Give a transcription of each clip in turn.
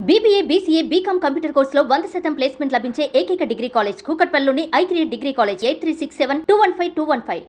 BBA, BCA, BCom computer కోర్సులో 100% placement లభించే ఏకైక డిగ్రీ కాలేజ్ కూకట్పల్లిలోని I3 డిగ్రీ కాలేజ్ 8367215215.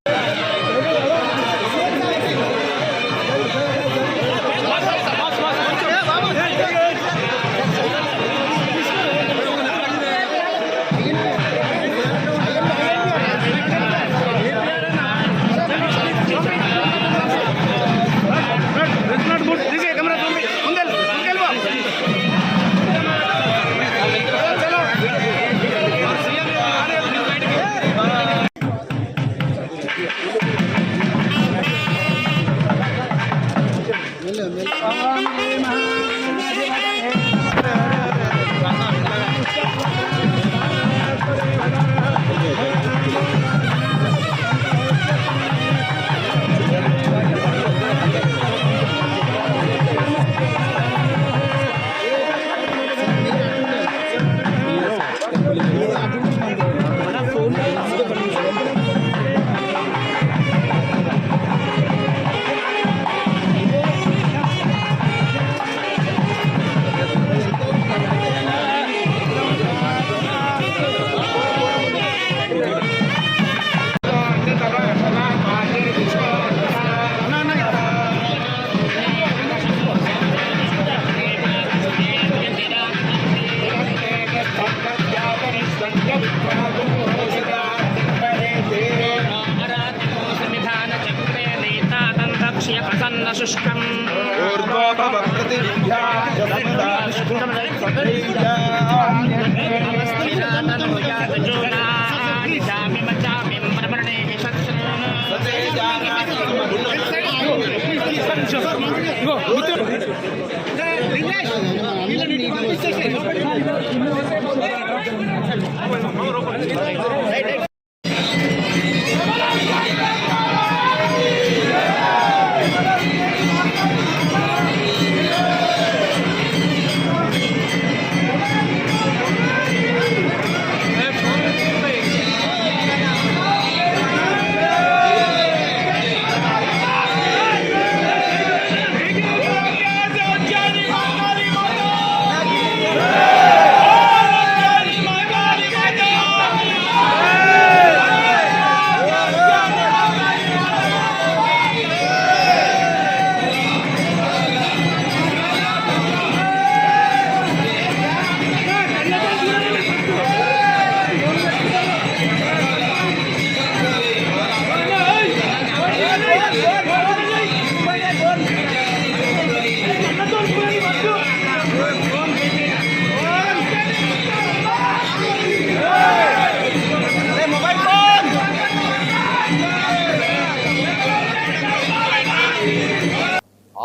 शुष्कम् ऊर्ध्वो भव प्रतिविद्या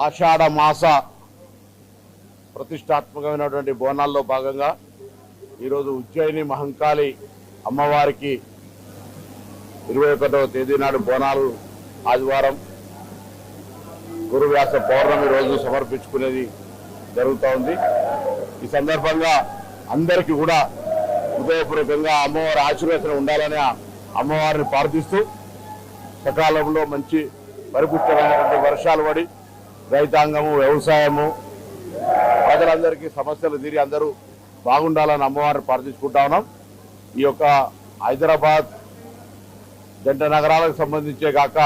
ఆషాఢ మాస ప్రతిష్టాత్మకమైనటువంటి బోనాల్లో భాగంగా ఈరోజు ఉజ్జయిని మహంకాళి అమ్మవారికి 21వ తేదీ నాడు బోనాలు ఆదివారం గురువ్యాస పౌర్ణమి రోజు సమర్పించుకునేది జరుగుతూ ఉంది. ఈ సందర్భంగా అందరికీ కూడా హృదయపూర్వకంగా అమ్మవారి ఆశీర్వచనం ఉండాలని అమ్మవారిని ప్రార్థిస్తూ సకాలంలో మంచి పరిపుష్టమైనటువంటి వర్షాలు పడి రైతాంగము వ్యవసాయము ప్రజలందరికీ సమస్యలు తీరి అందరూ బాగుండాలని అమ్మవారిని ప్రార్థించుకుంటా ఉన్నాం. ఈ యొక్క హైదరాబాద్ జంట నగరాలకు సంబంధించే కాక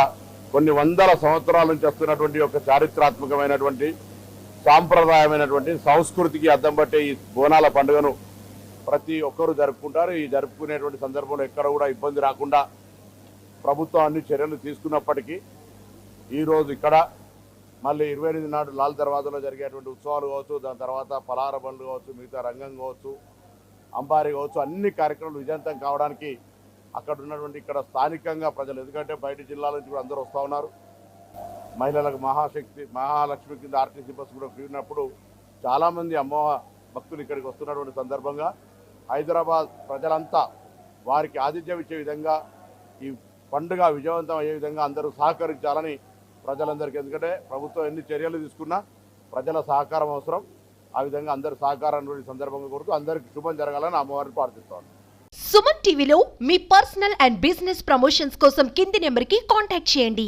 కొన్ని వందల సంవత్సరాల నుంచి వస్తున్నటువంటి ఒక చారిత్రాత్మకమైనటువంటి సాంప్రదాయమైనటువంటి సంస్కృతికి అద్దం పట్టే ఈ బోనాల పండుగను ప్రతి ఒక్కరూ జరుపుకుంటారు. ఈ జరుపుకునేటువంటి సందర్భంలో ఎక్కడ కూడా ఇబ్బంది రాకుండా ప్రభుత్వం అన్ని చర్యలు తీసుకున్నప్పటికీ ఈరోజు ఇక్కడ మళ్ళీ 28 నాడు లాల్ దర్వాజాలో జరిగేటువంటి ఉత్సవాలు కావచ్చు, దాని తర్వాత పలార బండ్లు కావచ్చు, మిగతా రంగం కావచ్చు, అంబారీ కావచ్చు, అన్ని కార్యక్రమాలు విజయంతం కావడానికి అక్కడ ఉన్నటువంటి ఇక్కడ స్థానికంగా ప్రజలు, ఎందుకంటే బయట జిల్లాల నుంచి కూడా అందరూ వస్తూ ఉన్నారు. మహిళలకు మహాలక్ష్మి కింద ఆర్టీసీ బస్సు కూడా ఫ్రీ ఉన్నప్పుడు చాలామంది అమ్మవారి భక్తులు ఇక్కడికి వస్తున్నటువంటి సందర్భంగా హైదరాబాద్ ప్రజలంతా వారికి ఆతిథ్యం ఇచ్చే విధంగా ఈ పండుగ విజయవంతం అయ్యే విధంగా అందరూ సహకరించాలని ప్రజలందరికీ, ఎందుకంటే ప్రభుత్వం ఎన్ని చర్యలు తీసుకున్నా ప్రజల సహకారం అవసరం. ఆ విధంగా అందరి సహకారాన్ని సందర్భంగా కోరుతూ అందరికీ శుభం జరగాలని అమ్మవారిని ప్రార్థిస్తాను. సుమన్ టీవీలో మీ పర్సనల్ అండ్ బిజినెస్ ప్రమోషన్స్ కోసం కింది నెంబర్కి కాంటాక్ట్ చేయండి.